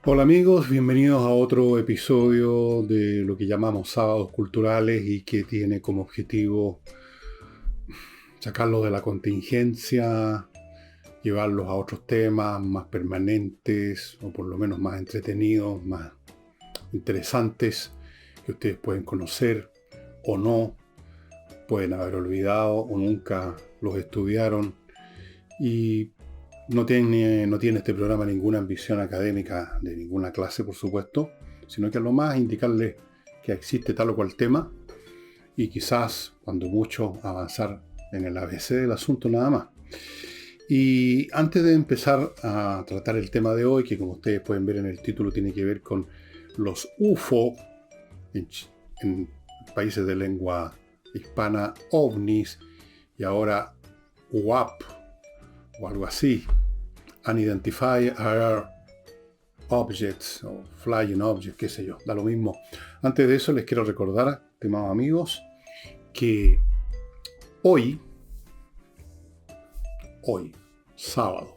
Hola amigos, bienvenidos a otro episodio de lo que llamamos Sábados Culturales y que tiene como objetivo sacarlos de la contingencia, llevarlos a otros temas más permanentes o por lo menos más entretenidos, más interesantes que ustedes pueden conocer o no, pueden haber olvidado o nunca los estudiaron y no tiene este programa ninguna ambición académica de ninguna clase, por supuesto, sino que a lo más indicarles que existe tal o cual tema y quizás, cuando mucho, avanzar en el ABC del asunto nada más. Y antes de empezar a tratar el tema de hoy, que como ustedes pueden ver en el título tiene que ver con los UFO, en, en países de lengua hispana, ovnis, y ahora UAP o algo así, Unidentified Aerial Objects o Flying Objects, qué sé yo, da lo mismo. Antes de eso les quiero recordar, estimados amigos, que hoy, sábado,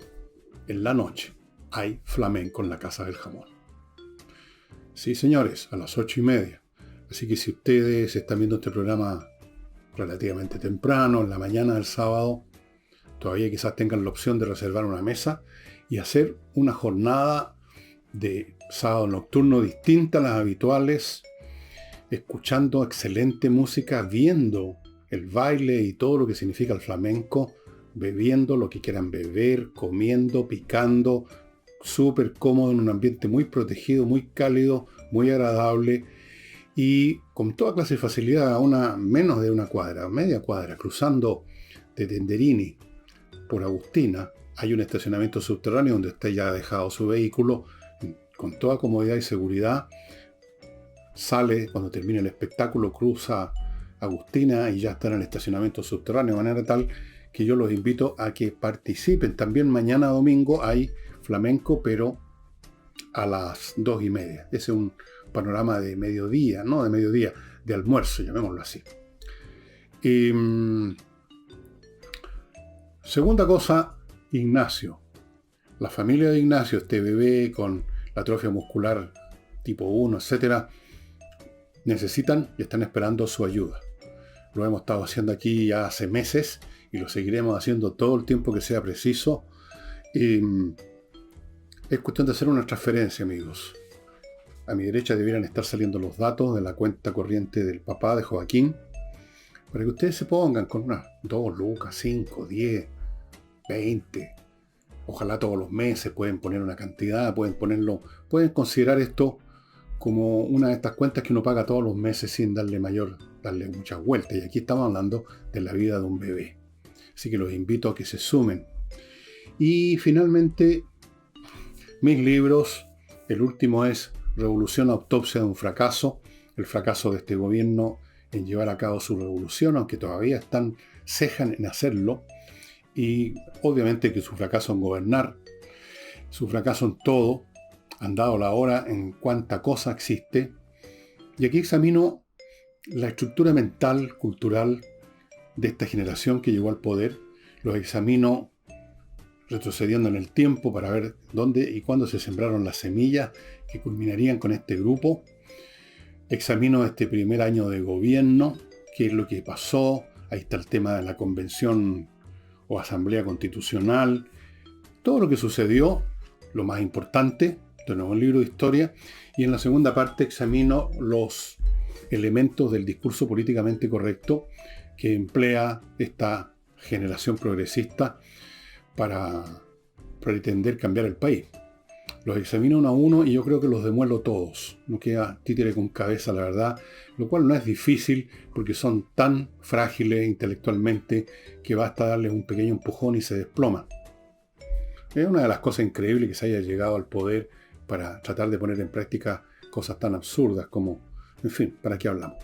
en la noche, hay flamenco en la Casa del Jamón. Sí, señores, a las 8:30. Así que si ustedes están viendo este programa relativamente temprano, en la mañana del sábado, todavía quizás tengan la opción de reservar una mesa y hacer una jornada de sábado nocturno distinta a las habituales, escuchando excelente música, viendo el baile y todo lo que significa el flamenco, bebiendo lo que quieran beber, comiendo, picando, súper cómodo en un ambiente muy protegido, muy cálido, muy agradable y con toda clase de facilidad a menos de una cuadra, media cuadra, cruzando de Tenderini por Agustina, hay un estacionamiento subterráneo donde usted ya ha dejado su vehículo con toda comodidad y seguridad. Sale cuando termine el espectáculo, cruza Agustina y ya está en el estacionamiento subterráneo, de manera tal que yo los invito a que participen. También mañana domingo hay flamenco, pero a las 2:30. Ese es un panorama de mediodía, no de mediodía, de almuerzo, llamémoslo así. Y, segunda cosa, Ignacio. La familia de Ignacio, este bebé con la atrofia muscular tipo 1, etcétera, necesitan y están esperando su ayuda. Lo hemos estado haciendo aquí ya hace meses y lo seguiremos haciendo todo el tiempo que sea preciso. Y es cuestión de hacer una transferencia, amigos. A mi derecha debieran estar saliendo los datos de la cuenta corriente del papá de Joaquín, para que ustedes se pongan con unas 2 lucas, 5, 10, 20. Ojalá todos los meses pueden poner una cantidad, pueden considerar esto como una de estas cuentas que uno paga todos los meses sin darle muchas vueltas. Y aquí estamos hablando de la vida de un bebé. Así que los invito a que se sumen. Y finalmente, mis libros. El último es Revolución, Autopsia de un Fracaso. El fracaso de este gobierno en llevar a cabo su revolución, aunque todavía cejan en hacerlo. Y obviamente que su fracaso en gobernar, su fracaso en todo, han dado la hora en cuánta cosa existe. Y aquí examino la estructura mental, cultural de esta generación que llegó al poder. Los examino retrocediendo en el tiempo para ver dónde y cuándo se sembraron las semillas que culminarían con este grupo. Examino este primer año de gobierno, qué es lo que pasó. Ahí está el tema de la convención o asamblea constitucional, todo lo que sucedió, lo más importante, de nuevo un libro de historia, y en la segunda parte examino los elementos del discurso políticamente correcto que emplea esta generación progresista para pretender cambiar el país. Los examino uno a uno y yo creo que los demuelo todos. No queda títere con cabeza, la verdad, lo cual no es difícil porque son tan frágiles intelectualmente que basta darles un pequeño empujón y se desploma. Es una de las cosas increíbles que se haya llegado al poder para tratar de poner en práctica cosas tan absurdas como, en fin, ¿para qué hablamos?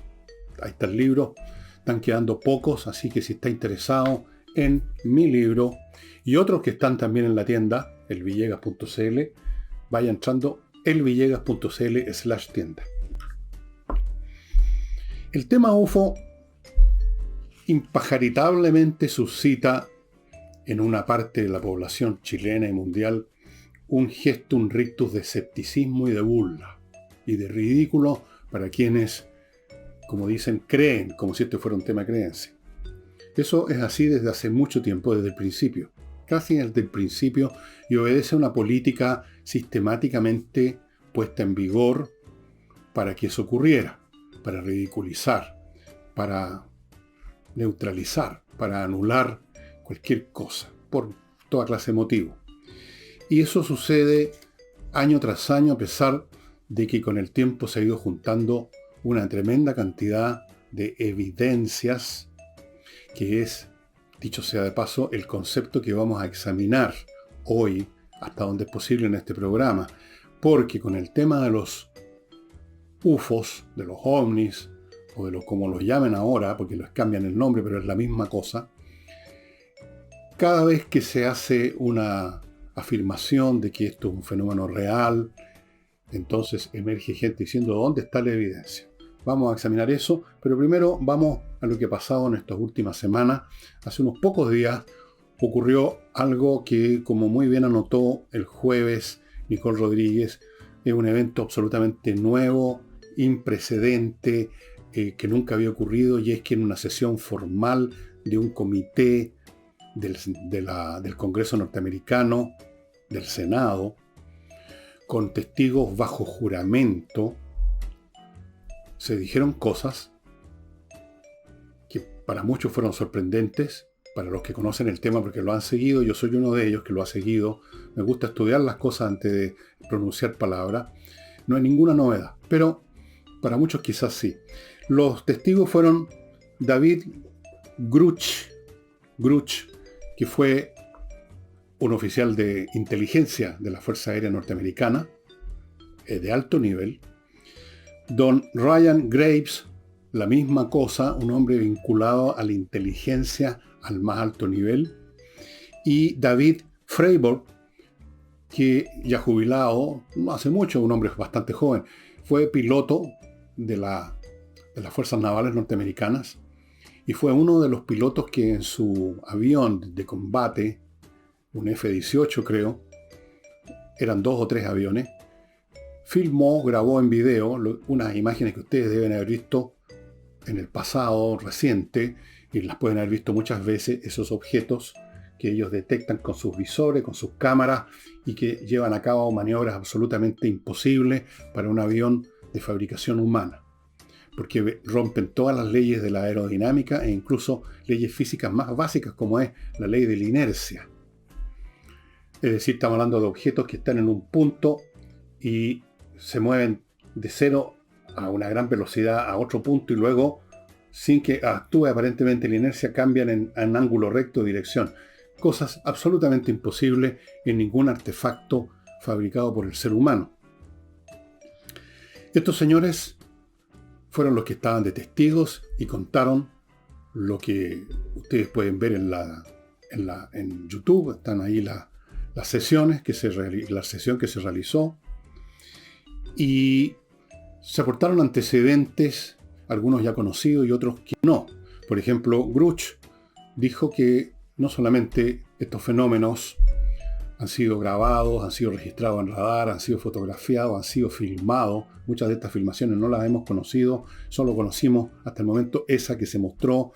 Ahí está el libro, están quedando pocos, así que si está interesado en mi libro y otros que están también en la tienda, elvillegas.cl, vaya entrando elvillegas.cl/tienda. El tema UFO impajaritablemente suscita en una parte de la población chilena y mundial un gesto, un rictus de escepticismo y de burla y de ridículo para quienes, como dicen, creen, como si este fuera un tema de creencia. Eso es así desde hace mucho tiempo, desde el principio, casi desde el principio, y obedece a una política sistemáticamente puesta en vigor para que eso ocurriera, para ridiculizar, para neutralizar, para anular cualquier cosa, por toda clase de motivos. Y eso sucede año tras año, a pesar de que con el tiempo se ha ido juntando una tremenda cantidad de evidencias, que es, dicho sea de paso, el concepto que vamos a examinar hoy, hasta donde es posible en este programa, porque con el tema de los UFOs, de los ovnis, o de los como los llamen ahora, porque les cambian el nombre, pero es la misma cosa, cada vez que se hace una afirmación de que esto es un fenómeno real, entonces emerge gente diciendo ¿dónde está la evidencia? Vamos a examinar eso, pero primero vamos a lo que ha pasado en estas últimas semanas. Hace unos pocos días ocurrió algo que, como muy bien anotó el jueves Nicole Rodríguez, es un evento absolutamente nuevo, imprecedente, que nunca había ocurrido, y es que en una sesión formal de un comité del Congreso norteamericano, del Senado, con testigos bajo juramento, se dijeron cosas que para muchos fueron sorprendentes, para los que conocen el tema porque lo han seguido. Yo soy uno de ellos que lo ha seguido. Me gusta estudiar las cosas antes de pronunciar palabras. No hay ninguna novedad, pero para muchos quizás sí. Los testigos fueron David Grusch, que fue un oficial de inteligencia de la Fuerza Aérea Norteamericana, de alto nivel. Don Ryan Graves, la misma cosa, un hombre vinculado a la inteligencia al más alto nivel. Y David Fravor, que ya jubilado, no hace mucho, un hombre bastante joven, fue piloto de las Fuerzas Navales Norteamericanas y fue uno de los pilotos que en su avión de combate, un F-18 creo, eran 2 o 3 aviones, filmó, grabó en video unas imágenes que ustedes deben haber visto en el pasado reciente, y las pueden haber visto muchas veces, esos objetos que ellos detectan con sus visores, con sus cámaras, y que llevan a cabo maniobras absolutamente imposibles para un avión de fabricación humana, porque rompen todas las leyes de la aerodinámica e incluso leyes físicas más básicas, como es la ley de la inercia. Es decir, estamos hablando de objetos que están en un punto y se mueven de cero a una gran velocidad a otro punto, y luego, sin que actúe aparentemente la inercia, cambian en ángulo recto de dirección. Cosas absolutamente imposibles en ningún artefacto fabricado por el ser humano. Estos señores fueron los que estaban de testigos y contaron lo que ustedes pueden ver en YouTube. Están ahí las sesiones la sesión que se realizó, y se aportaron antecedentes, algunos ya conocidos y otros que no. Por ejemplo, Grusch dijo que no solamente estos fenómenos han sido grabados, han sido registrados en radar, han sido fotografiados, han sido filmados. Muchas de estas filmaciones no las hemos conocido, solo conocimos hasta el momento esa que se mostró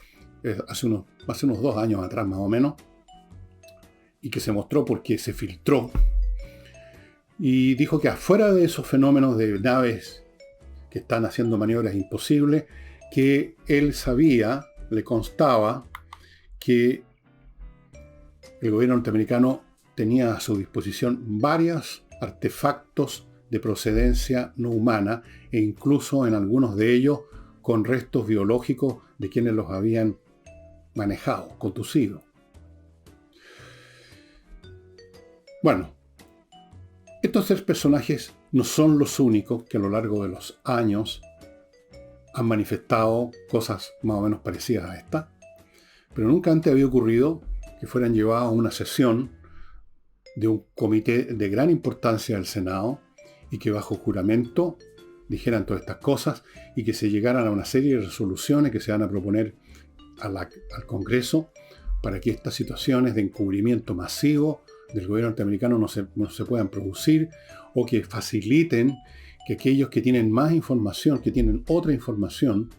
hace unos 2 años atrás más o menos, y que se mostró porque se filtró. Y dijo que afuera de esos fenómenos de naves que están haciendo maniobras imposibles, que él sabía, le constaba, que el gobierno norteamericano tenía a su disposición varios artefactos de procedencia no humana, e incluso en algunos de ellos con restos biológicos de quienes los habían manejado, conducido. Bueno, estos 3 personajes no son los únicos que a lo largo de los años han manifestado cosas más o menos parecidas a esta, pero nunca antes había ocurrido que fueran llevados a una sesión de un comité de gran importancia del Senado y que bajo juramento dijeran todas estas cosas y que se llegaran a una serie de resoluciones que se van a proponer al Congreso para que estas situaciones de encubrimiento masivo del gobierno norteamericano no se puedan producir, o que faciliten que aquellos que tienen más información, que tienen otra información,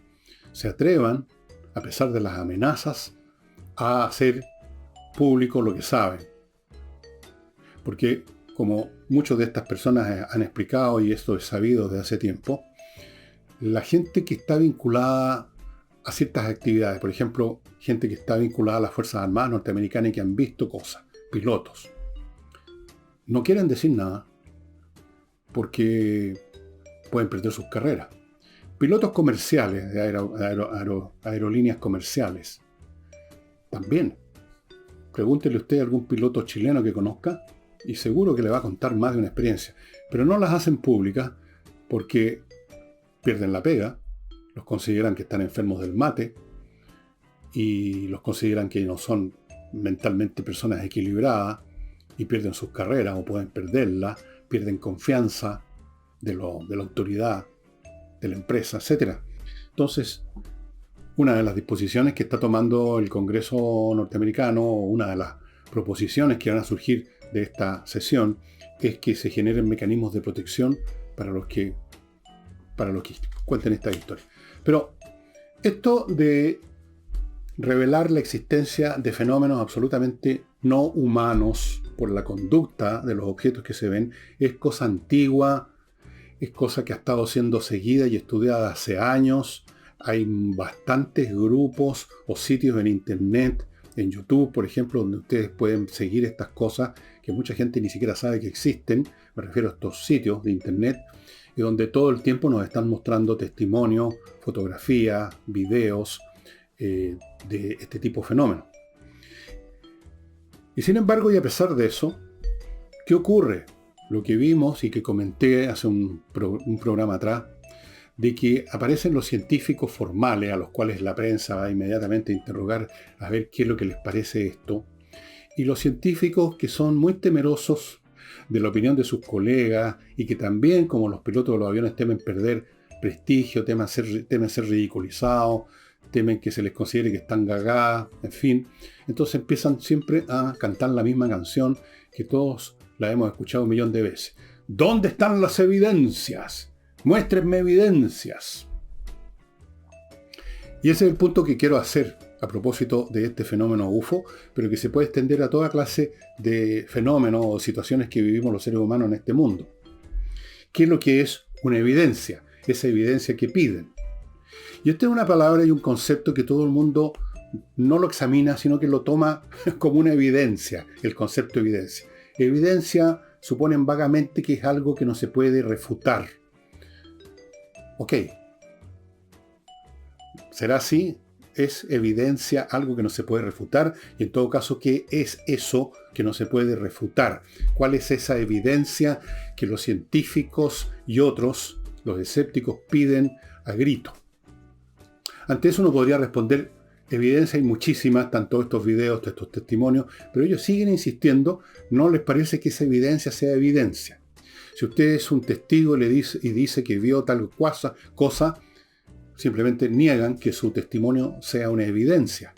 se atrevan, a pesar de las amenazas, a hacer público lo que saben. Porque, como muchas de estas personas han explicado, y esto es sabido desde hace tiempo, la gente que está vinculada a ciertas actividades, por ejemplo, gente que está vinculada a las Fuerzas Armadas norteamericanas y que han visto cosas, pilotos, no quieren decir nada porque pueden perder sus carreras. Pilotos comerciales, de aerolíneas comerciales, también. Pregúntele usted a algún piloto chileno que conozca y seguro que le va a contar más de una experiencia. Pero no las hacen públicas porque pierden la pega, los consideran que están enfermos del mate y los consideran que no son mentalmente personas equilibradas y pierden sus carreras o pueden perderlas, pierden confianza de la autoridad, de la empresa, etc. Entonces, una de las disposiciones que está tomando el Congreso norteamericano, una de las proposiciones que van a surgir de esta sesión, es que se generen mecanismos de protección para los que cuenten esta historia. Pero esto de revelar la existencia de fenómenos absolutamente no humanos por la conducta de los objetos que se ven es cosa antigua, es cosa que ha estado siendo seguida y estudiada hace años. Hay bastantes grupos o sitios en internet, en YouTube, por ejemplo, donde ustedes pueden seguir estas cosas que mucha gente ni siquiera sabe que existen. Me refiero a estos sitios de internet, y donde todo el tiempo nos están mostrando testimonios, fotografías, videos de este tipo de fenómenos. Y sin embargo, y a pesar de eso, ¿qué ocurre? Lo que vimos y que comenté hace un programa atrás, de que aparecen los científicos formales a los cuales la prensa va inmediatamente a interrogar a ver qué es lo que les parece esto, y los científicos que son muy temerosos de la opinión de sus colegas y que también, como los pilotos de los aviones, temen perder prestigio, temen ser ridiculizados, temen que se les considere que están gagadas, en fin. Entonces empiezan siempre a cantar la misma canción que todos la hemos escuchado 1.000.000 de veces. ¿Dónde están las evidencias? Muéstrenme evidencias. Y ese es el punto que quiero hacer a propósito de este fenómeno UFO, pero que se puede extender a toda clase de fenómenos o situaciones que vivimos los seres humanos en este mundo. ¿Qué es lo que es una evidencia? Esa evidencia que piden. Y esta es una palabra y un concepto que todo el mundo no lo examina, sino que lo toma como una evidencia, el concepto de evidencia. Evidencia suponen vagamente que es algo que no se puede refutar. Ok. ¿Será así? ¿Es evidencia algo que no se puede refutar? Y en todo caso, ¿qué es eso que no se puede refutar? ¿Cuál es esa evidencia que los científicos y otros, los escépticos, piden a grito? Ante eso uno podría responder, evidencia hay muchísimas, tanto estos videos, estos testimonios, pero ellos siguen insistiendo, no les parece que esa evidencia sea evidencia. Si usted es un testigo y dice que vio tal cosa, simplemente niegan que su testimonio sea una evidencia.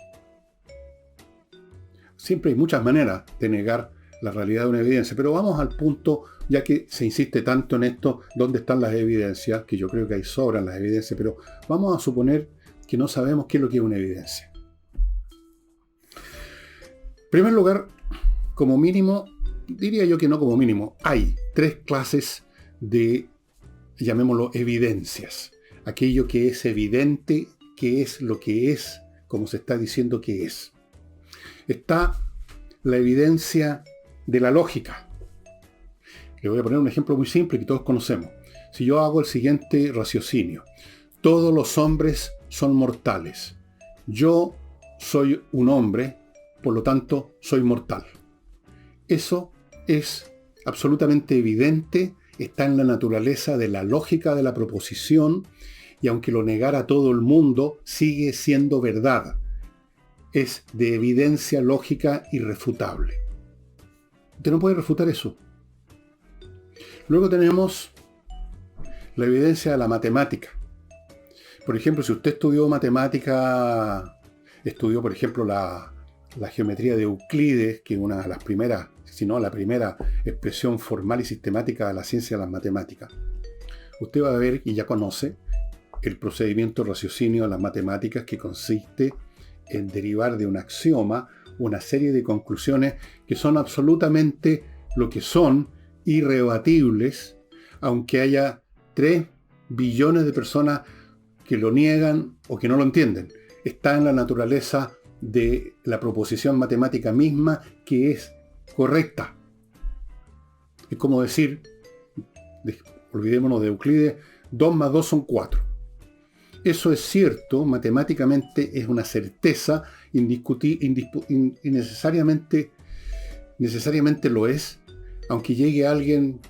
Siempre hay muchas maneras de negar la realidad de una evidencia, pero vamos al punto, ya que se insiste tanto en esto, ¿dónde están las evidencias? Que yo creo que ahí sobran las evidencias, pero vamos a suponer que no sabemos qué es lo que es una evidencia. En primer lugar, como mínimo, diría yo que no como mínimo, hay 3 clases de, llamémoslo, evidencias. Aquello que es evidente, que es lo que es, como se está diciendo que es. Está la evidencia de la lógica. Le voy a poner un ejemplo muy simple que todos conocemos. Si yo hago el siguiente raciocinio. Todos los hombres son mortales. Yo soy un hombre, por lo tanto, soy mortal. Eso es absolutamente evidente, está en la naturaleza de la lógica de la proposición, y aunque lo negara todo el mundo, sigue siendo verdad. Es de evidencia lógica irrefutable. Usted no puede refutar eso. Luego tenemos la evidencia de la matemática. Por ejemplo, si usted estudió matemática, estudió, por ejemplo, la la geometría de Euclides, que es una de las primeras, si no la primera expresión formal y sistemática de la ciencia de las matemáticas, usted va a ver y ya conoce el procedimiento de raciocinio de las matemáticas, que consiste en derivar de un axioma una serie de conclusiones que son absolutamente lo que son, irrebatibles, aunque haya 3 billones de personas que lo niegan o que no lo entienden. Está en la naturaleza de la proposición matemática misma, que es correcta. Es como decir, olvidémonos de Euclides, 2 más 2 son 4. Eso es cierto, matemáticamente es una certeza indiscutible y necesariamente lo es, aunque llegue alguien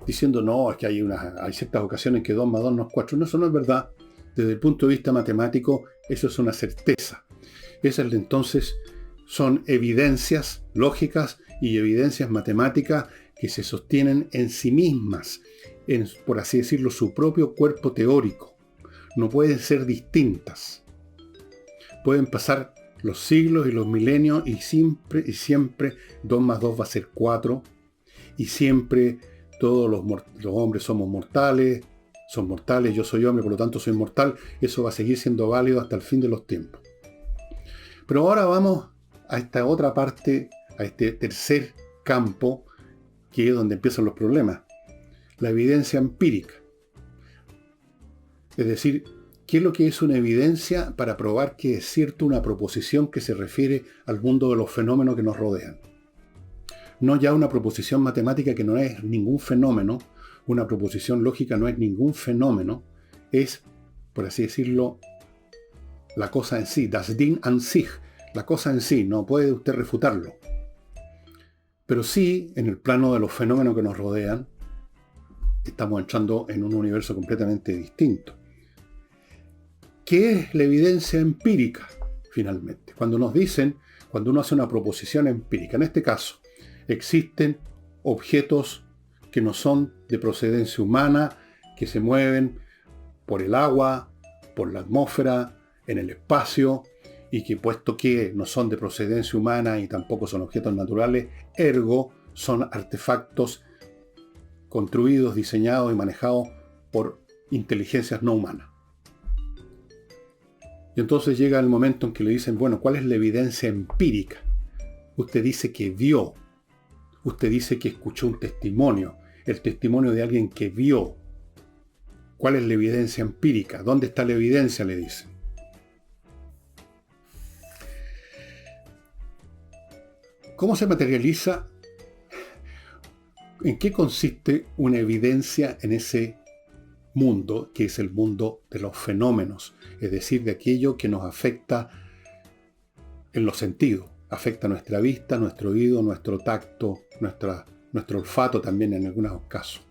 diciendo, no, es que hay ciertas ocasiones que 2 más 2 no es 4. No, eso no es verdad. Desde el punto de vista matemático, eso es una certeza. Esas entonces son evidencias lógicas y evidencias matemáticas que se sostienen en sí mismas, en, por así decirlo, su propio cuerpo teórico. No pueden ser distintas. Pueden pasar los siglos y los milenios y siempre 2 más 2 va a ser 4. Y siempre todos los hombres somos mortales, son mortales, yo soy hombre, por lo tanto soy mortal. Eso va a seguir siendo válido hasta el fin de los tiempos. Pero ahora vamos a esta otra parte, a este tercer campo, que es donde empiezan los problemas. La evidencia empírica. Es decir, ¿qué es lo que es una evidencia para probar que es cierto una proposición que se refiere al mundo de los fenómenos que nos rodean? No ya una proposición matemática que no es ningún fenómeno, una proposición lógica no es ningún fenómeno, es, por así decirlo, la cosa en sí, das Ding an sich, la cosa en sí, no puede usted refutarlo. Pero sí, en el plano de los fenómenos que nos rodean, estamos entrando en un universo completamente distinto. ¿Qué es la evidencia empírica, finalmente? Cuando uno hace una proposición empírica, en este caso, existen objetos que no son de procedencia humana, que se mueven por el agua, por la atmósfera, en el espacio, y que puesto que no son de procedencia humana y tampoco son objetos naturales, ergo son artefactos construidos, diseñados y manejados por inteligencias no humanas. Y entonces llega el momento en que le dicen, bueno, ¿cuál es la evidencia empírica? Usted dice que vio, usted dice que escuchó un testimonio, el testimonio de alguien que vio. ¿Cuál es la evidencia empírica? ¿Dónde está la evidencia?, le dicen. ¿Cómo se materializa? ¿En qué consiste una evidencia en ese mundo, que es el mundo de los fenómenos? Es decir, de aquello que nos afecta en los sentidos. Afecta nuestra vista, nuestro oído, nuestro tacto, nuestro olfato también en algunos casos.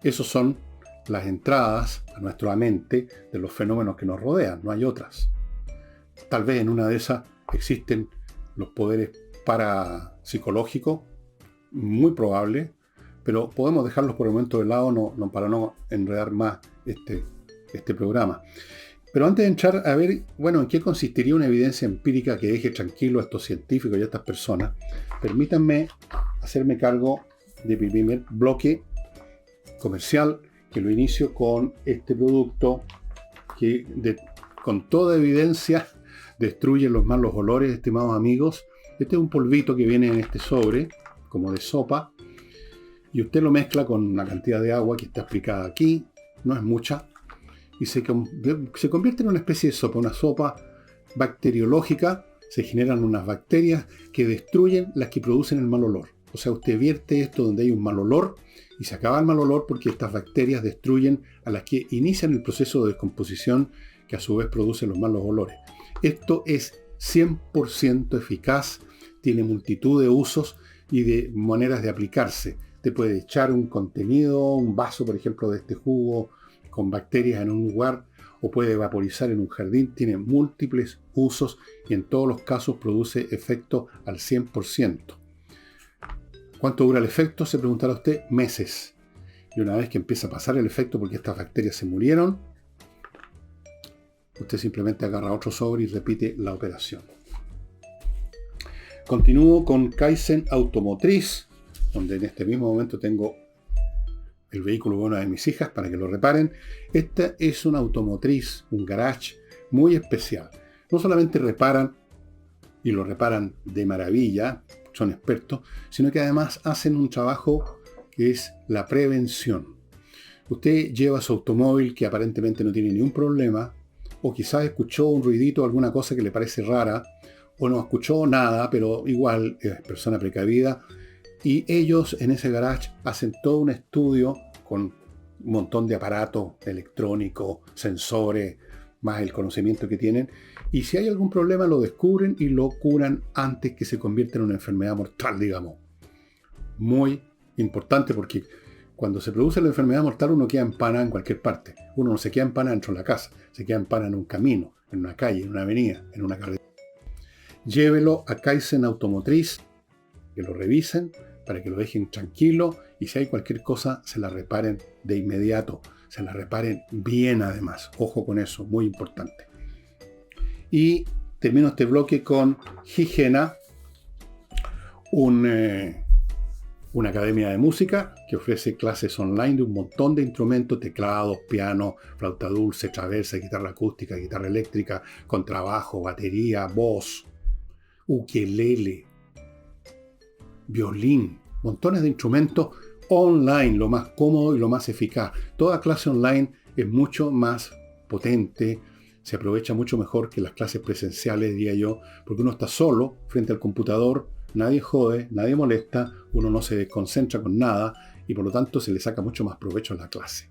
Esos son las entradas a nuestra mente de los fenómenos que nos rodean, no hay otras. Tal vez en una de esas existen los poderes parapsicológicos, muy probable, pero podemos dejarlos por el momento de lado para no enredar más este programa. Pero antes de entrar a ver, bueno, en qué consistiría una evidencia empírica que deje tranquilo a estos científicos y a estas personas, permítanme hacerme cargo de mi primer bloque comercial, que lo inicio con este producto que con toda evidencia destruye los malos olores, estimados amigos. Este es un polvito que viene en este sobre, como de sopa, y usted lo mezcla con una cantidad de agua que está explicada aquí, no es mucha, y se convierte en una especie de sopa, una sopa bacteriológica. Se generan unas bacterias que destruyen las que producen el mal olor. O sea, usted vierte esto donde hay un mal olor y se acaba el mal olor porque estas bacterias destruyen a las que inician el proceso de descomposición que a su vez produce los malos olores. Esto es 100% eficaz, tiene multitud de usos y de maneras de aplicarse. Te puede echar un contenido, un vaso, por ejemplo, de este jugo con bacterias en un lugar, o puede vaporizar en un jardín. Tiene múltiples usos y en todos los casos produce efecto al 100%. ¿Cuánto dura el efecto?, se preguntará usted. Meses. Y una vez que empieza a pasar el efecto porque estas bacterias se murieron, usted simplemente agarra otro sobre y repite la operación. Continúo con Kaizen Automotriz, donde en este mismo momento tengo el vehículo de una de mis hijas para que lo reparen. Esta es una automotriz, un garage muy especial. No solamente reparan, y lo reparan de maravilla, son expertos, sino que además hacen un trabajo que es la prevención. Usted lleva su automóvil que aparentemente no tiene ningún problema, o quizás escuchó un ruidito, alguna cosa que le parece rara, o no escuchó nada, pero igual es persona precavida, y ellos en ese garage hacen todo un estudio con un montón de aparatos electrónicos, sensores, más el conocimiento que tienen, y si hay algún problema lo descubren y lo curan antes que se convierta en una enfermedad mortal, digamos. Muy importante porque cuando se produce la enfermedad mortal uno queda empanado en cualquier parte. Uno no se queda empanado dentro de la casa, se queda empanado en un camino, en una calle, en una avenida, en una carretera. Llévelo a Kaizen Automotriz, que lo revisen, para que lo dejen tranquilo y si hay cualquier cosa se la reparen de inmediato. Se la reparen bien además. Ojo con eso, muy importante. Y termino este bloque con Higiena, una academia de música que ofrece clases online de un montón de instrumentos, teclados, piano, flauta dulce, traversa, guitarra acústica, guitarra eléctrica, contrabajo, batería, voz, ukelele, violín, montones de instrumentos online, lo más cómodo y lo más eficaz. Toda clase online es mucho más potente, se aprovecha mucho mejor que las clases presenciales, diría yo, porque uno está solo frente al computador, nadie jode, nadie molesta, uno no se desconcentra con nada y por lo tanto se le saca mucho más provecho a la clase.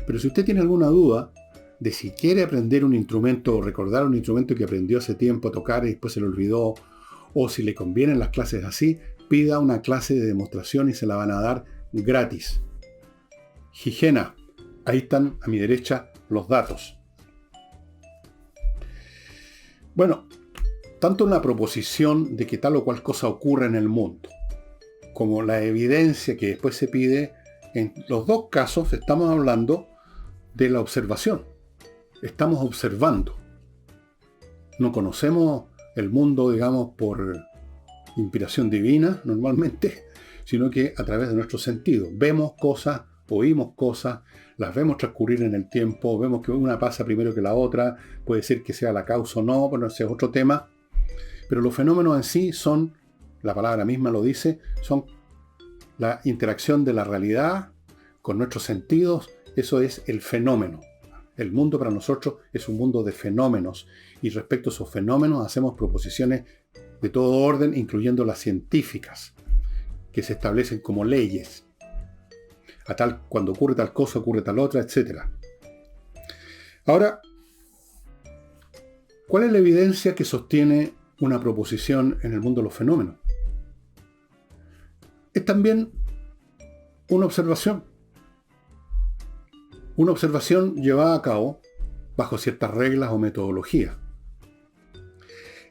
Pero si usted tiene alguna duda de si quiere aprender un instrumento o recordar un instrumento que aprendió hace tiempo a tocar y después se le olvidó, o si le convienen las clases así, pida una clase de demostración y se la van a dar gratis. Higiena, ahí están a mi derecha los datos. Bueno, tanto una proposición de que tal o cual cosa ocurre en el mundo, como la evidencia que después se pide, en los dos casos estamos hablando de la observación. Estamos observando. No conocemos el mundo, digamos, por inspiración divina normalmente, sino que a través de nuestros sentidos. Vemos cosas, oímos cosas, las vemos transcurrir en el tiempo, vemos que una pasa primero que la otra, puede ser que sea la causa o no, pero ese es otro tema. Pero los fenómenos en sí son, la palabra misma lo dice, son la interacción de la realidad con nuestros sentidos, eso es el fenómeno. El mundo para nosotros es un mundo de fenómenos y respecto a esos fenómenos hacemos proposiciones de todo orden, incluyendo las científicas, que se establecen como leyes. Cuando ocurre tal cosa, ocurre tal otra, etc. Ahora, ¿cuál es la evidencia que sostiene una proposición en el mundo de los fenómenos? Es también una observación. Una observación llevada a cabo bajo ciertas reglas o metodologías.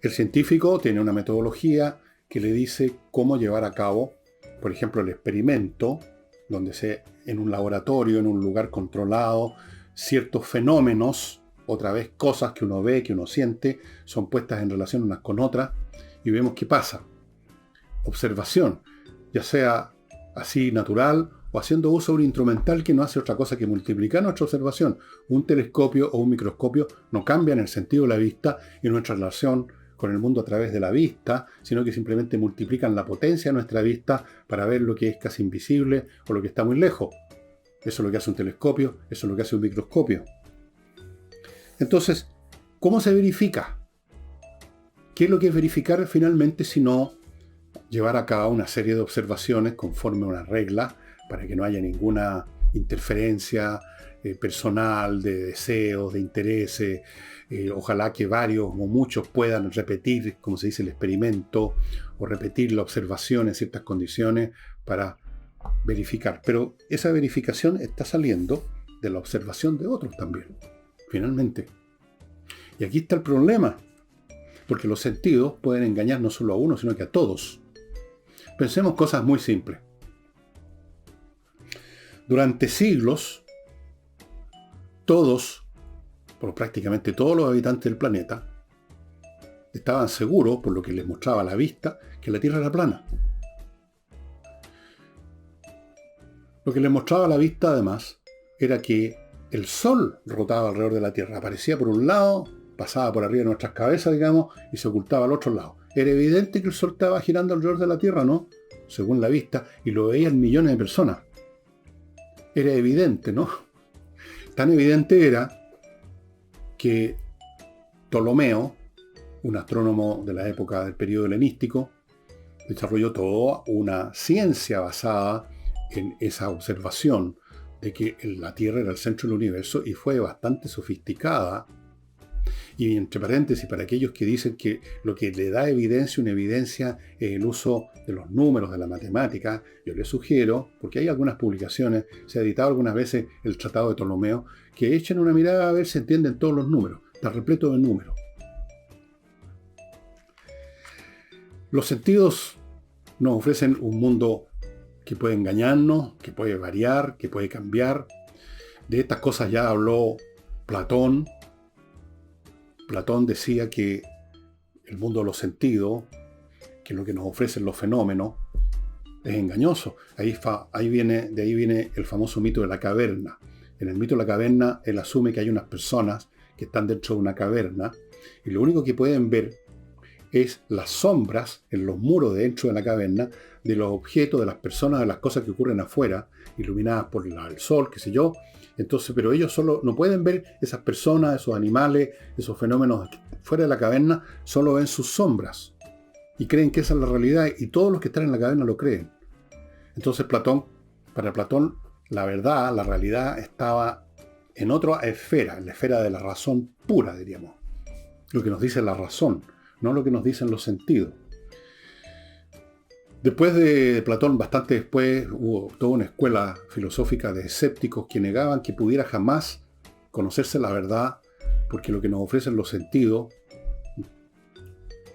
El científico tiene una metodología que le dice cómo llevar a cabo, por ejemplo, el experimento, donde en un laboratorio, en un lugar controlado, ciertos fenómenos, otra vez cosas que uno ve, que uno siente, son puestas en relación unas con otras y vemos qué pasa. Observación, ya sea así natural o haciendo uso de un instrumental que no hace otra cosa que multiplicar nuestra observación. Un telescopio o un microscopio no cambian el sentido de la vista y nuestra relación con el mundo a través de la vista, sino que simplemente multiplican la potencia de nuestra vista para ver lo que es casi invisible o lo que está muy lejos. Eso es lo que hace un telescopio, eso es lo que hace un microscopio. Entonces, ¿cómo se verifica? ¿Qué es lo que es verificar finalmente sino llevar a cabo una serie de observaciones conforme a una regla para que no haya ninguna interferencia personal, de deseos, de intereses? Ojalá que varios o muchos puedan repetir, como se dice, el experimento o repetir la observación en ciertas condiciones para verificar. Pero esa verificación está saliendo de la observación de otros también, finalmente. Y aquí está el problema, porque los sentidos pueden engañar no solo a uno, sino que a todos. Pensemos cosas muy simples. Durante siglos, prácticamente todos los habitantes del planeta, estaban seguros, por lo que les mostraba la vista, que la Tierra era plana. Lo que les mostraba la vista, además, era que el Sol rotaba alrededor de la Tierra. Aparecía por un lado, pasaba por arriba de nuestras cabezas, digamos, y se ocultaba al otro lado. Era evidente que el Sol estaba girando alrededor de la Tierra, ¿no? Según la vista, y lo veían millones de personas. Era evidente, ¿no? Tan evidente era que Ptolomeo, un astrónomo de la época del periodo helenístico, desarrolló toda una ciencia basada en esa observación de que la Tierra era el centro del universo, y fue bastante sofisticada. Y entre paréntesis, para aquellos que dicen que lo que le da evidencia, una evidencia, es el uso de los números, de la matemática, yo les sugiero, porque hay algunas publicaciones, se ha editado algunas veces el Tratado de Ptolomeo, que echen una mirada a ver si entienden todos los números. Está repleto de números. Los sentidos nos ofrecen un mundo que puede engañarnos, que puede variar, que puede cambiar. De estas cosas ya habló Platón. Platón decía que el mundo de los sentidos, que lo que nos ofrecen los fenómenos, es engañoso. De ahí viene el famoso mito de la caverna. En el mito de la caverna, él asume que hay unas personas que están dentro de una caverna, y lo único que pueden ver es las sombras en los muros de dentro de la caverna de los objetos, de las personas, de las cosas que ocurren afuera, iluminadas por el sol, qué sé yo. Entonces, pero ellos solo no pueden ver esas personas, esos animales, esos fenómenos fuera de la caverna, solo ven sus sombras. Y creen que esa es la realidad, y todos los que están en la caverna lo creen. Entonces para Platón, la verdad, la realidad estaba en otra esfera, en la esfera de la razón pura, diríamos. Lo que nos dice la razón, no lo que nos dicen los sentidos. Después de Platón, bastante después, hubo toda una escuela filosófica de escépticos que negaban que pudiera jamás conocerse la verdad, porque lo que nos ofrecen los sentidos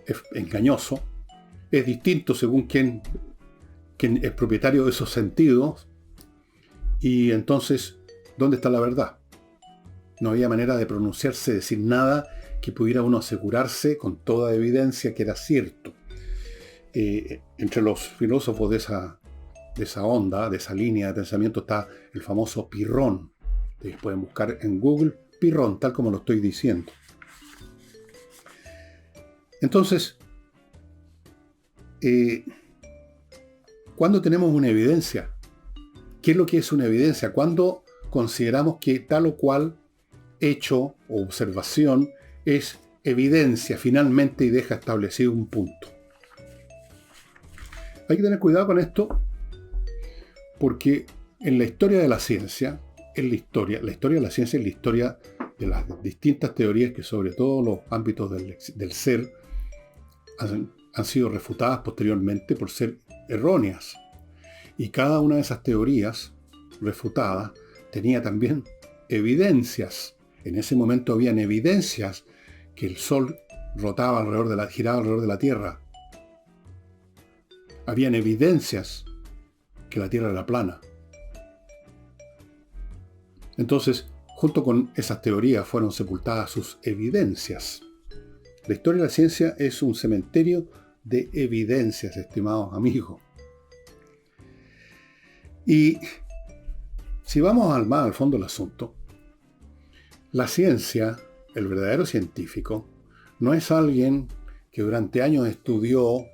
es engañoso, es distinto según quién es propietario de esos sentidos, y entonces, ¿dónde está la verdad? No había manera de pronunciarse, decir nada que pudiera uno asegurarse con toda evidencia que era cierto. Entre los filósofos de esa onda, de esa línea de pensamiento, está el famoso Pirrón. Ustedes pueden buscar en Google Pirrón, tal como lo estoy diciendo. Entonces, ¿cuándo tenemos una evidencia? ¿Qué es lo que es una evidencia? ¿Cuándo consideramos que tal o cual hecho o observación es evidencia finalmente y deja establecido un punto? Hay que tener cuidado con esto, porque en la historia de la ciencia, la historia de la ciencia es la historia de las distintas teorías que sobre todo los ámbitos del ser han sido refutadas posteriormente por ser erróneas. Y cada una de esas teorías refutadas tenía también evidencias. En ese momento habían evidencias que el Sol giraba alrededor de la Tierra. Habían evidencias que la Tierra era plana. Entonces, junto con esas teorías fueron sepultadas sus evidencias. La historia de la ciencia es un cementerio de evidencias, estimados amigos. Y si vamos más al fondo del asunto, la ciencia, el verdadero científico, no es alguien que durante años estudió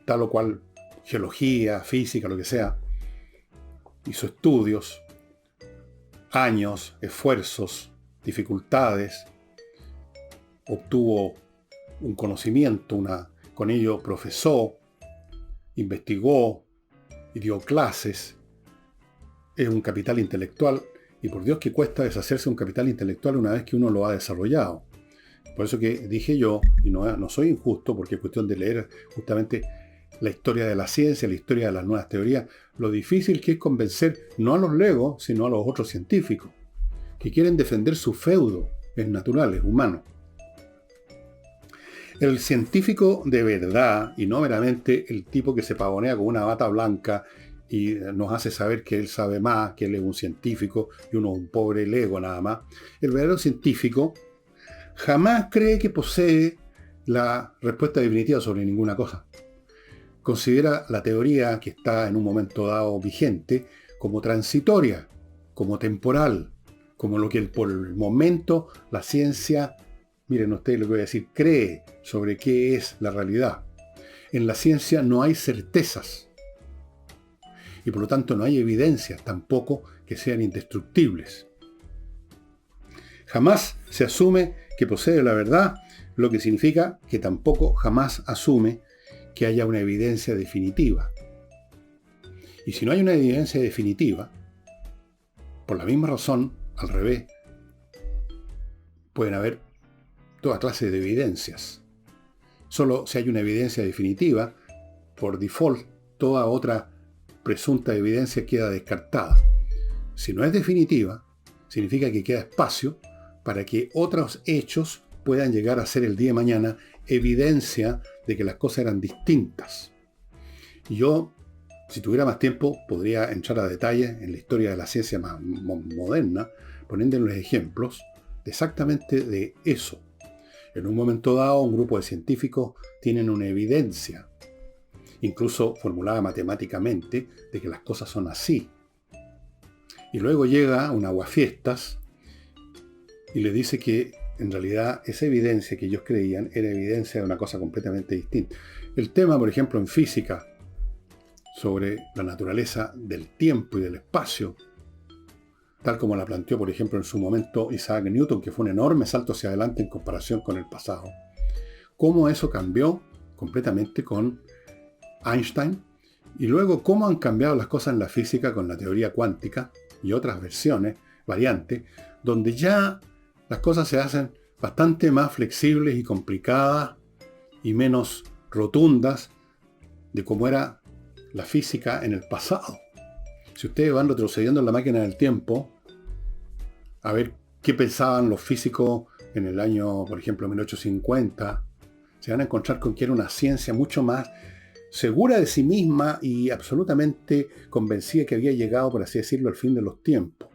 tal o cual geología, física, lo que sea, hizo estudios, años, esfuerzos, dificultades, obtuvo un conocimiento, con ello profesó, investigó y dio clases. Es un capital intelectual, y por Dios que cuesta deshacerse de un capital intelectual una vez que uno lo ha desarrollado. Por eso que dije yo, y no soy injusto, porque es cuestión de leer justamente la historia de la ciencia, la historia de las nuevas teorías, lo difícil que es convencer no a los legos, sino a los otros científicos, que quieren defender su feudo, es natural, es humano. El científico de verdad, y no meramente el tipo que se pavonea con una bata blanca y nos hace saber que él sabe más, que él es un científico y uno un pobre lego nada más, el verdadero científico jamás cree que posee la respuesta definitiva sobre ninguna cosa. Considera la teoría que está en un momento dado vigente como transitoria, como temporal, como lo que por el momento la ciencia, miren ustedes lo que voy a decir, cree sobre qué es la realidad. En la ciencia no hay certezas y por lo tanto no hay evidencias tampoco que sean indestructibles. Jamás se asume que posee la verdad, lo que significa que tampoco jamás asume que haya una evidencia definitiva. Y si no hay una evidencia definitiva, por la misma razón, al revés, pueden haber toda clase de evidencias. Solo si hay una evidencia definitiva, por default, toda otra presunta evidencia queda descartada. Si no es definitiva, significa que queda espacio para que otros hechos puedan llegar a ser el día de mañana evidencia de que las cosas eran distintas. Y yo, si tuviera más tiempo, podría entrar a detalles en la historia de la ciencia más moderna, poniéndoles ejemplos exactamente de eso. En un momento dado, un grupo de científicos tienen una evidencia, incluso formulada matemáticamente, de que las cosas son así. Y luego llega un aguafiestas y le dice que en realidad esa evidencia que ellos creían era evidencia de una cosa completamente distinta. El tema, por ejemplo, en física, sobre la naturaleza del tiempo y del espacio, tal como la planteó, por ejemplo, en su momento Isaac Newton, que fue un enorme salto hacia adelante en comparación con el pasado. Cómo eso cambió completamente con Einstein, y luego cómo han cambiado las cosas en la física con la teoría cuántica y otras versiones, variantes, donde ya las cosas se hacen bastante más flexibles y complicadas y menos rotundas de cómo era la física en el pasado. Si ustedes van retrocediendo en la máquina del tiempo, a ver qué pensaban los físicos en el año, por ejemplo, 1850, se van a encontrar con que era una ciencia mucho más segura de sí misma y absolutamente convencida que había llegado, por así decirlo, al fin de los tiempos.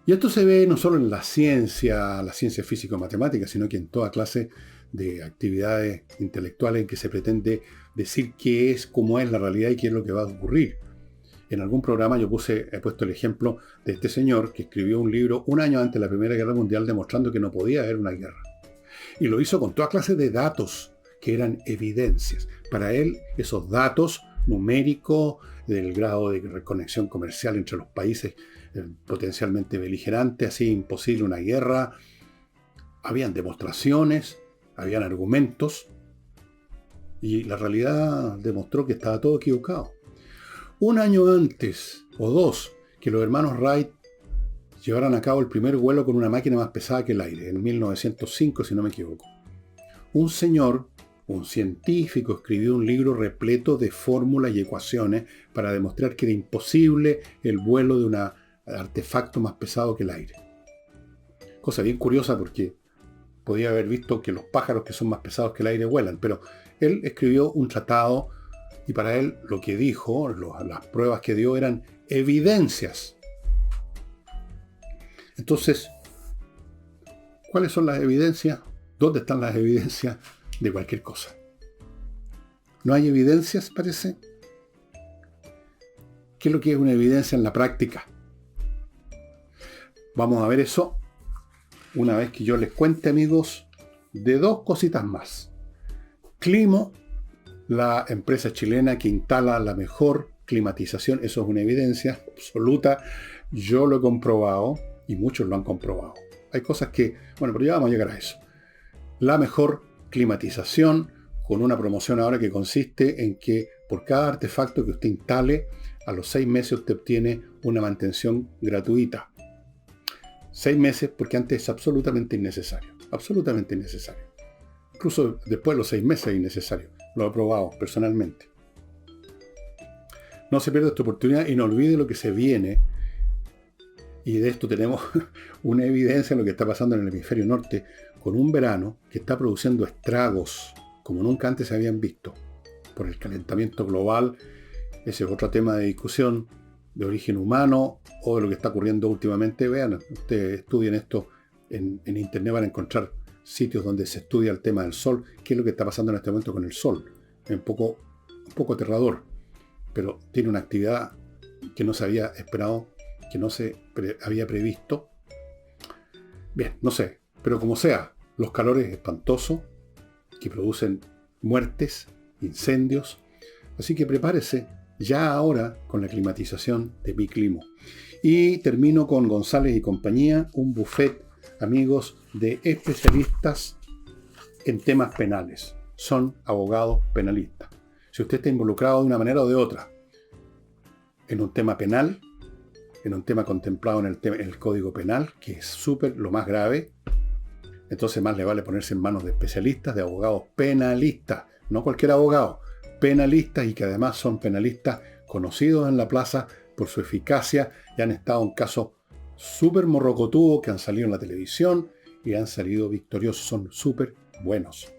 Y esto se ve no solo en la ciencia físico-matemática, sino que en toda clase de actividades intelectuales en que se pretende decir qué es, cómo es la realidad y qué es lo que va a ocurrir. En algún programa he puesto el ejemplo de este señor que escribió un libro un año antes de la Primera Guerra Mundial demostrando que no podía haber una guerra. Y lo hizo con toda clase de datos que eran evidencias. Para él, esos datos numéricos del grado de conexión comercial entre los países potencialmente beligerantes, así imposible una guerra, habían demostraciones, habían argumentos, y la realidad demostró que estaba todo equivocado. Un año antes, o dos, que los hermanos Wright llevaran a cabo el primer vuelo con una máquina más pesada que el aire, en 1905, si no me equivoco. Un señor, un científico, escribió un libro repleto de fórmulas y ecuaciones para demostrar que era imposible el vuelo de un artefacto más pesado que el aire. Cosa bien curiosa porque podía haber visto que los pájaros que son más pesados que el aire vuelan, pero él escribió un tratado y para él lo que dijo, las pruebas que dio eran evidencias. Entonces, ¿cuáles son las evidencias? ¿Dónde están las evidencias de cualquier cosa? ¿No hay evidencias, parece? ¿Qué es lo que es una evidencia en la práctica? Vamos a ver eso una vez que yo les cuente, amigos, de dos cositas más. Climo, la empresa chilena que instala la mejor climatización, eso es una evidencia absoluta. Yo lo he comprobado y muchos lo han comprobado. Hay cosas que, bueno, pero ya vamos a llegar a eso. La mejor climatización con una promoción ahora que consiste en que por cada artefacto que usted instale, a los 6 meses usted obtiene una mantención gratuita. 6 meses porque antes es absolutamente innecesario. Absolutamente innecesario. Incluso después de los 6 meses es innecesario. Lo he probado personalmente. No se pierda esta oportunidad y no olvide lo que se viene. Y de esto tenemos una evidencia de lo que está pasando en el hemisferio norte con un verano que está produciendo estragos como nunca antes se habían visto por el calentamiento global. Ese es otro tema de discusión de origen humano o de lo que está ocurriendo últimamente. Vean, ustedes estudien esto en internet, van a encontrar sitios donde se estudia el tema del Sol, qué es lo que está pasando en este momento con el Sol. Es un poco aterrador, pero tiene una actividad que no se había esperado, que no se había previsto. Bien, no sé, pero como sea, los calores espantosos que producen muertes, incendios. Así que prepárese ya ahora con la climatización de Mi Climo. Y termino con González y compañía, un buffet, amigos, de especialistas en temas penales. Son abogados penalistas. Si usted está involucrado de una manera o de otra en un tema penal, en un tema contemplado en el Código Penal, que es lo más grave, entonces más le vale ponerse en manos de especialistas, de abogados penalistas, no cualquier abogado, penalistas, y que además son penalistas conocidos en la plaza por su eficacia y han estado en casos súper morrocotudos que han salido en la televisión y han salido victoriosos, son súper buenos.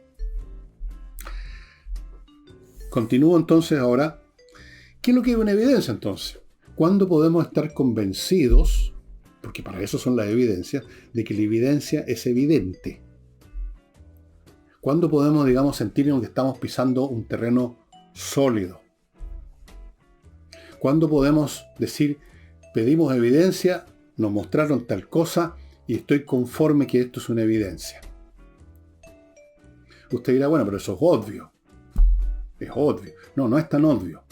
Continúo entonces ahora. ¿Qué es lo que hay en evidencia entonces? ¿Cuándo podemos estar convencidos, porque para eso son las evidencias, de que la evidencia es evidente? ¿Cuándo podemos, digamos, sentirnos que estamos pisando un terreno sólido? ¿Cuándo podemos decir, pedimos evidencia, nos mostraron tal cosa y estoy conforme que esto es una evidencia? Usted dirá, bueno, pero eso es obvio. Es obvio. No, no es tan obvio.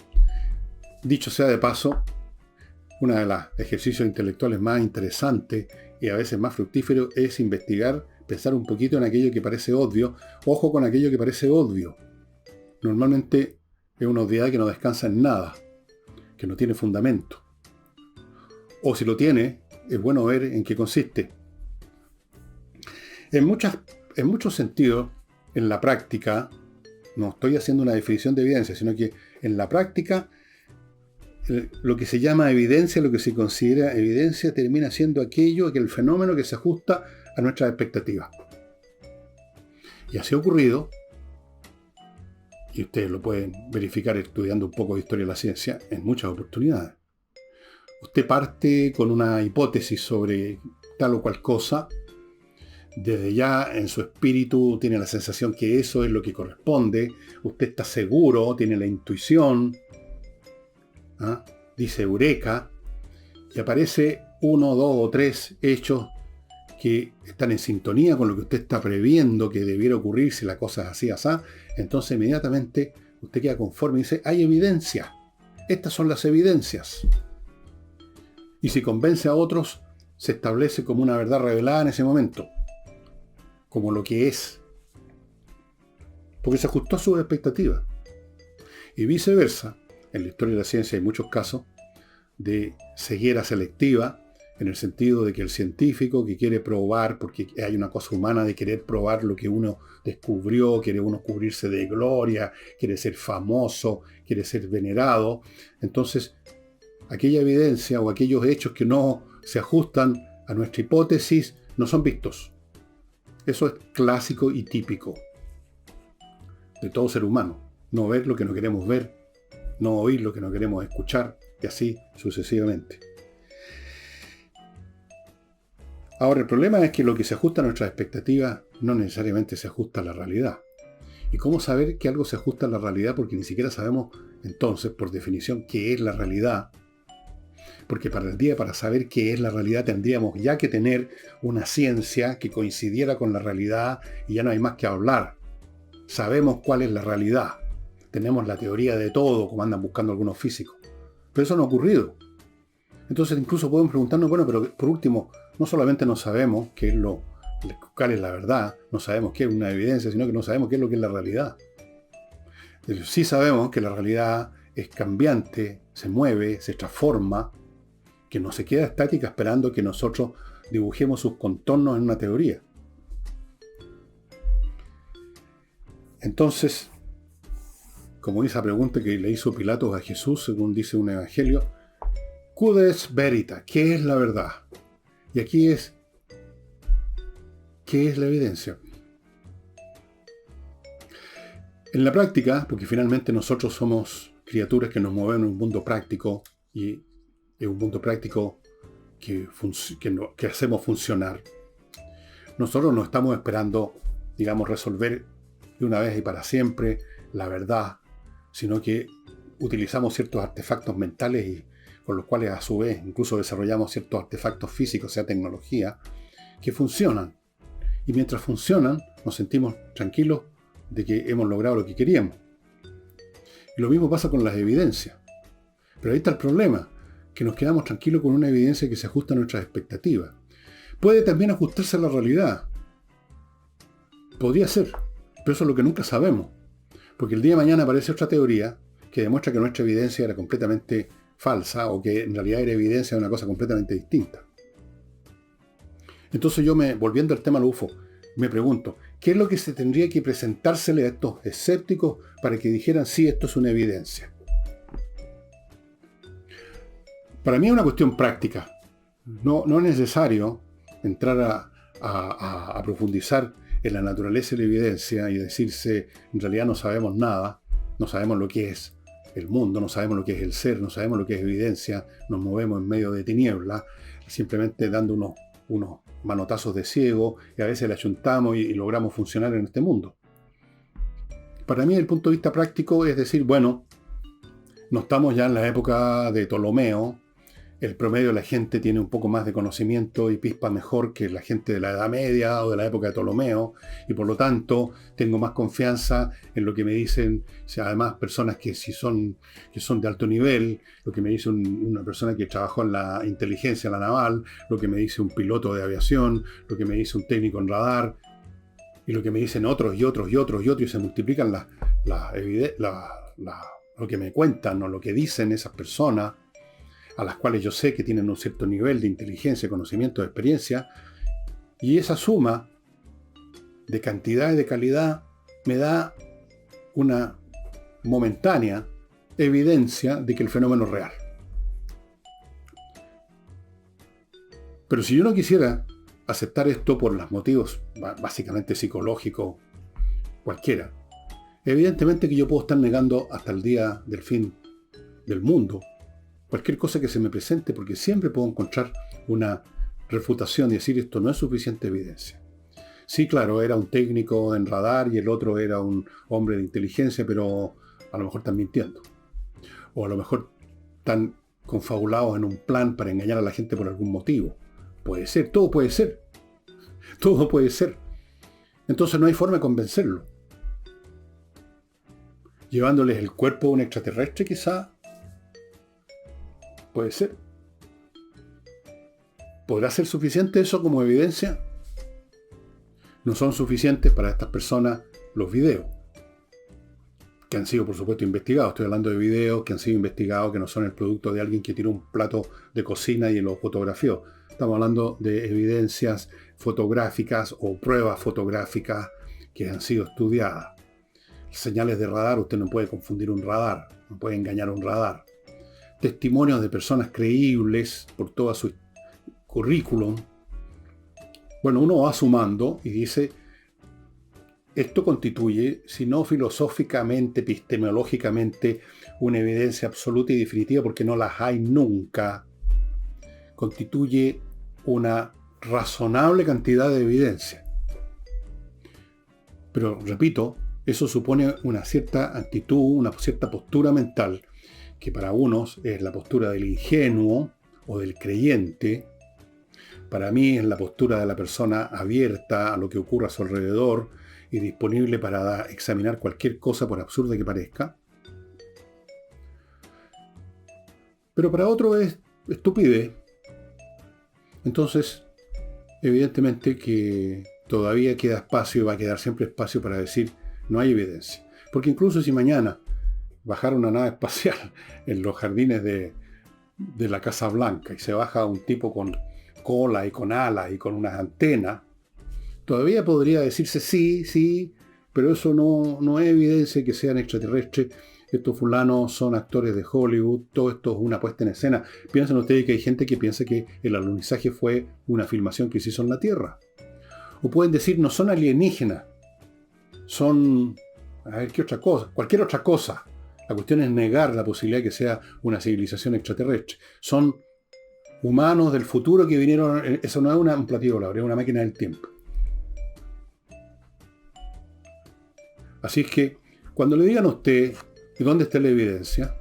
Dicho sea de paso, uno de los ejercicios intelectuales más interesantes y a veces más fructíferos es investigar, pensar un poquito en aquello que parece obvio. Ojo con aquello que parece obvio. Normalmente es una obviedad que no descansa en nada, que no tiene fundamento. O si lo tiene, es bueno ver en qué consiste. En muchos sentidos, en la práctica, no estoy haciendo una definición de evidencia, sino que en la práctica, lo que se llama evidencia, lo que se considera evidencia, termina siendo aquel fenómeno que se ajusta a nuestras expectativas. Y así ha ocurrido, y ustedes lo pueden verificar estudiando un poco de historia de la ciencia, en muchas oportunidades. Usted parte con una hipótesis sobre tal o cual cosa, desde ya en su espíritu tiene la sensación que eso es lo que corresponde, usted está seguro, tiene la intuición, dice eureka, y aparece 1, 2 o 3 hechos que están en sintonía con lo que usted está previendo que debiera ocurrir si la cosa es así, así. Entonces inmediatamente usted queda conforme y dice, hay evidencia, estas son las evidencias. Y si convence a otros, se establece como una verdad revelada en ese momento, como lo que es, porque se ajustó a sus expectativas. Y viceversa, en la historia de la ciencia hay muchos casos de ceguera selectiva, en el sentido de que el científico que quiere probar, porque hay una cosa humana de querer probar lo que uno descubrió, quiere uno cubrirse de gloria, quiere ser famoso, quiere ser venerado, entonces aquella evidencia o aquellos hechos que no se ajustan a nuestra hipótesis no son vistos. Eso es clásico y típico de todo ser humano. No ver lo que no queremos ver, no oír lo que no queremos escuchar, y así sucesivamente. Ahora, el problema es que lo que se ajusta a nuestras expectativas no necesariamente se ajusta a la realidad. ¿Y cómo saber que algo se ajusta a la realidad? Porque ni siquiera sabemos, entonces, por definición, qué es la realidad. Porque para saber qué es la realidad tendríamos ya que tener una ciencia que coincidiera con la realidad y ya no hay más que hablar. Sabemos cuál es la realidad. Tenemos la teoría de todo, como andan buscando algunos físicos. Pero eso no ha ocurrido. Entonces incluso podemos preguntarnos, bueno, pero por último, no solamente no sabemos cuál es la verdad, no sabemos qué es una evidencia, sino que no sabemos qué es lo que es la realidad. Sí sabemos que la realidad es cambiante, se mueve, se transforma, que no se queda estática esperando que nosotros dibujemos sus contornos en una teoría. Entonces, como esa pregunta que le hizo Pilatos a Jesús, según dice un evangelio, Cudes verita, ¿qué es la verdad? Y aquí es, ¿qué es la evidencia? En la práctica, porque finalmente nosotros somos criaturas que nos mueven en un mundo práctico, y es un mundo práctico que hacemos funcionar, nosotros no estamos esperando, digamos, resolver de una vez y para siempre la verdad, sino que utilizamos ciertos artefactos mentales y con los cuales a su vez incluso desarrollamos ciertos artefactos físicos, sea tecnología, que funcionan. Y mientras funcionan, nos sentimos tranquilos de que hemos logrado lo que queríamos. Y lo mismo pasa con las evidencias. Pero ahí está el problema, que nos quedamos tranquilos con una evidencia que se ajusta a nuestras expectativas. Puede también ajustarse a la realidad. Podría ser, pero eso es lo que nunca sabemos. Porque el día de mañana aparece otra teoría que demuestra que nuestra evidencia era completamente falsa o que en realidad era evidencia de una cosa completamente distinta. Entonces volviendo al tema del UFO, me pregunto, ¿qué es lo que se tendría que presentársele a estos escépticos para que dijeran sí, esto es una evidencia? Para mí es una cuestión práctica. No es necesario entrar a profundizar en la naturaleza de la evidencia y decirse, en realidad no sabemos nada, no sabemos lo que es el mundo, no sabemos lo que es el ser, no sabemos lo que es evidencia, nos movemos en medio de tinieblas, simplemente dando unos manotazos de ciego y a veces le achuntamos y logramos funcionar en este mundo. Para mí, desde el punto de vista práctico, es decir, bueno, no estamos ya en la época de Ptolomeo, el promedio de la gente tiene un poco más de conocimiento y pispa mejor que la gente de la Edad Media o de la época de Ptolomeo, y por lo tanto tengo más confianza en lo que me dicen, o sea, además personas que son de alto nivel, lo que me dice una persona que trabajó en la inteligencia, la naval, lo que me dice un piloto de aviación, lo que me dice un técnico en radar, y lo que me dicen otros y otros y otros y otros, y se multiplican lo que me cuentan o lo que dicen esas personas, a las cuales yo sé que tienen un cierto nivel de inteligencia, conocimiento, de experiencia, y esa suma de cantidad y de calidad me da una momentánea evidencia de que el fenómeno es real. Pero si yo no quisiera aceptar esto por los motivos básicamente psicológicos, cualquiera, evidentemente que yo puedo estar negando hasta el día del fin del mundo cualquier cosa que se me presente, porque siempre puedo encontrar una refutación y decir esto no es suficiente evidencia. Sí, claro, era un técnico en radar y el otro era un hombre de inteligencia, pero a lo mejor están mintiendo. O a lo mejor están confabulados en un plan para engañar a la gente por algún motivo. Puede ser, todo puede ser. Todo puede ser. Entonces no hay forma de convencerlo. Llevándoles el cuerpo de un extraterrestre quizá. Puede ser. ¿Podrá ser suficiente eso como evidencia? No son suficientes para estas personas los videos, que han sido por supuesto investigados. Estoy hablando de videos que han sido investigados, que no son el producto de alguien que tiró un plato de cocina y lo fotografió. Estamos hablando de evidencias fotográficas o pruebas fotográficas que han sido estudiadas. Señales de radar, usted no puede confundir un radar, no puede engañar a un radar. Testimonios de personas creíbles por toda su currículum. Bueno, uno va sumando y dice, esto constituye, si no filosóficamente, epistemológicamente, una evidencia absoluta y definitiva, porque no las hay nunca, constituye una razonable cantidad de evidencia. Pero, repito, eso supone una cierta actitud, una cierta postura mental, que para unos es la postura del ingenuo o del creyente. Para mí es la postura de la persona abierta a lo que ocurra a su alrededor y disponible para examinar cualquier cosa por absurda que parezca. Pero para otro es estupidez. Entonces, evidentemente que todavía queda espacio y va a quedar siempre espacio para decir no hay evidencia. Porque incluso si mañana bajara una nave espacial en los jardines de la Casa Blanca y se baja un tipo con cola y con alas y con unas antenas, todavía podría decirse sí, pero eso no es evidencia que sean extraterrestres. Estos fulanos son actores de Hollywood, todo esto es una puesta en escena. Piensen ustedes que hay gente que piensa que el alunizaje fue una filmación que se hizo en la Tierra. O pueden decir, no son alienígenas, son, a ver, ¿qué otra cosa? Cualquier otra cosa. La cuestión es negar la posibilidad de que sea una civilización extraterrestre. Son humanos del futuro que vinieron. Eso no es un platillo volador, es una máquina del tiempo. Así es que, cuando le digan a usted, ¿y dónde está la evidencia?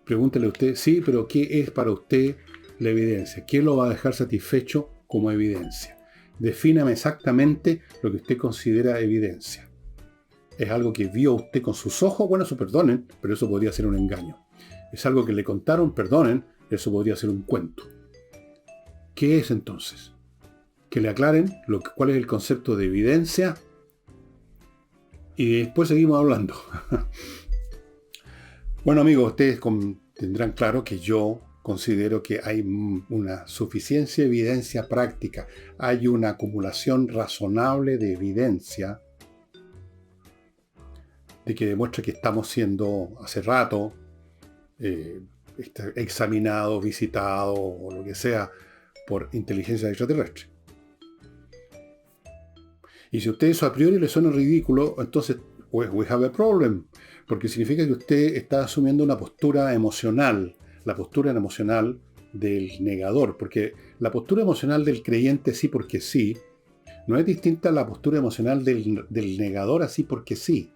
Pregúntele a usted, sí, pero ¿qué es para usted la evidencia? ¿Qué lo va a dejar satisfecho como evidencia? Defíname exactamente lo que usted considera evidencia. ¿Es algo que vio usted con sus ojos? Bueno, eso perdonen, pero eso podría ser un engaño. ¿Es algo que le contaron? Perdonen, eso podría ser un cuento. ¿Qué es entonces? Que le aclaren cuál es el concepto de evidencia y después seguimos hablando. Bueno, amigos, ustedes tendrán claro que yo considero que hay una suficiencia de evidencia práctica. Hay una acumulación razonable de evidencia de que demuestra que estamos siendo hace rato examinados, visitados o lo que sea por inteligencia extraterrestre. Y si a usted eso a priori le suena ridículo, entonces we have a problem, porque significa que usted está asumiendo una postura emocional, la postura emocional del negador, porque la postura emocional del creyente sí porque sí, no es distinta a la postura emocional del negador así porque sí.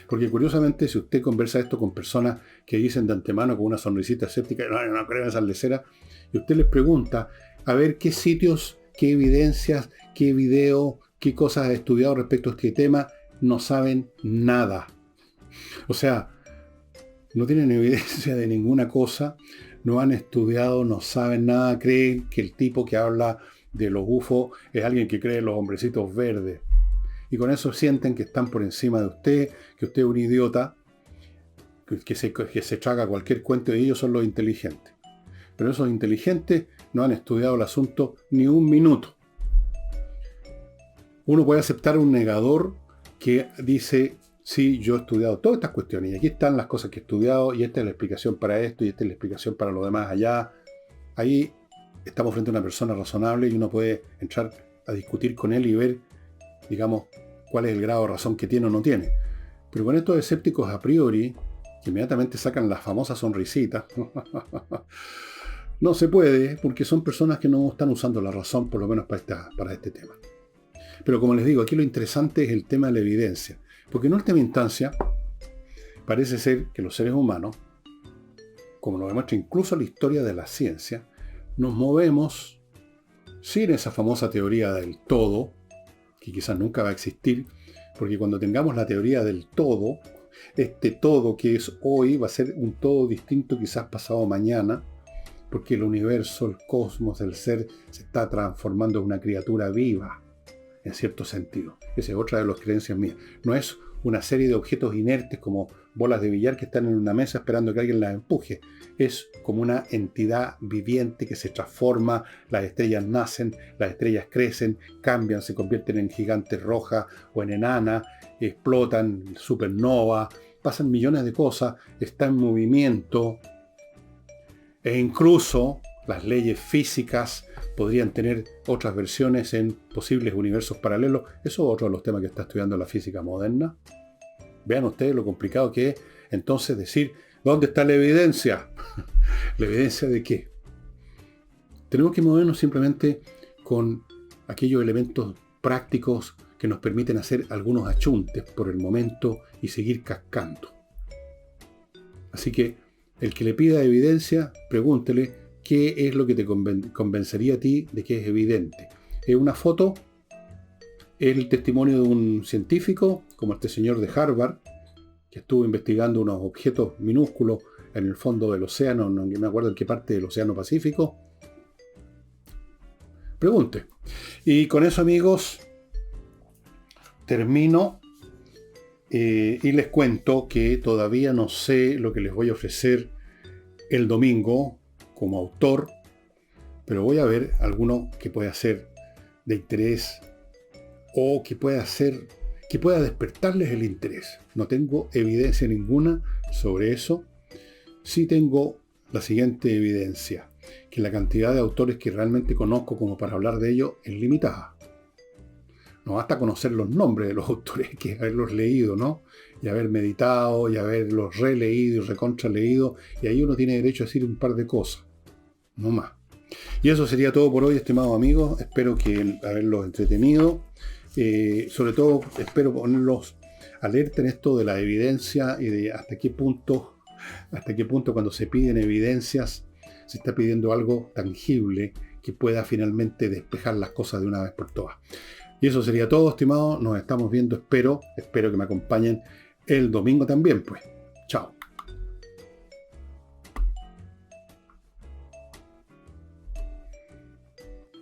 Porque curiosamente, si usted conversa esto con personas que dicen de antemano con una sonrisita escéptica, no creo en esas leceras, y usted les pregunta, a ver qué sitios, qué evidencias, qué video, qué cosas ha estudiado respecto a este tema, no saben nada. O sea, no tienen evidencia de ninguna cosa, no han estudiado, no saben nada, creen que el tipo que habla de los UFO es alguien que cree en los hombrecitos verdes. Y con eso sienten que están por encima de usted, que usted es un idiota, que se traga cualquier cuento y ellos son los inteligentes. Pero esos inteligentes no han estudiado el asunto ni un minuto. Uno puede aceptar un negador que dice, sí, yo he estudiado todas estas cuestiones y aquí están las cosas que he estudiado y esta es la explicación para esto y esta es la explicación para lo demás allá. Ahí estamos frente a una persona razonable y uno puede entrar a discutir con él y ver, digamos, cuál es el grado de razón que tiene o no tiene. Pero con estos escépticos a priori, que inmediatamente sacan las famosas sonrisitas, no se puede, porque son personas que no están usando la razón, por lo menos para este tema. Pero como les digo, aquí lo interesante es el tema de la evidencia. Porque en última instancia, parece ser que los seres humanos, como lo demuestra incluso la historia de la ciencia, nos movemos sin esa famosa teoría del todo, que quizás nunca va a existir, porque cuando tengamos la teoría del todo, este todo que es hoy va a ser un todo distinto quizás pasado mañana, porque el universo, el cosmos, el ser se está transformando en una criatura viva, en cierto sentido. Esa es otra de las creencias mías. No es una serie de objetos inertes como bolas de billar que están en una mesa esperando que alguien las empuje. Es como una entidad viviente que se transforma, las estrellas nacen, las estrellas crecen, cambian, se convierten en gigantes rojas o en enanas, explotan, supernova, pasan millones de cosas, está en movimiento e incluso las leyes físicas podrían tener otras versiones en posibles universos paralelos. Eso es otro de los temas que está estudiando la física moderna. Vean ustedes lo complicado que es entonces decir, ¿dónde está la evidencia? ¿La evidencia de qué? Tenemos que movernos simplemente con aquellos elementos prácticos que nos permiten hacer algunos achuntes por el momento y seguir cascando. Así que el que le pida evidencia, pregúntele qué es lo que te convencería a ti de que es evidente. ¿Es una foto? ¿Es el testimonio de un científico, como este señor de Harvard, que estuvo investigando unos objetos minúsculos en el fondo del océano, no me acuerdo en qué parte del océano Pacífico? Pregunte. Y con eso, amigos, termino y les cuento que todavía no sé lo que les voy a ofrecer el domingo como autor, pero voy a ver alguno que pueda ser de interés o que pueda despertarles el interés. No tengo evidencia ninguna sobre eso. Sí tengo la siguiente evidencia, que la cantidad de autores que realmente conozco como para hablar de ello es limitada. No basta conocer los nombres de los autores, que haberlos leído, ¿no? Y haber meditado, y haberlos releído y recontraleído, y ahí uno tiene derecho a decir un par de cosas, no más. Y eso sería todo por hoy, estimados amigos. Espero que haberlos entretenido. Sobre todo, espero ponerlos alerta en esto de la evidencia y de hasta qué punto cuando se piden evidencias se está pidiendo algo tangible que pueda finalmente despejar las cosas de una vez por todas. Y eso sería todo, estimados. Nos estamos viendo, espero que me acompañen el domingo también, pues. Chao.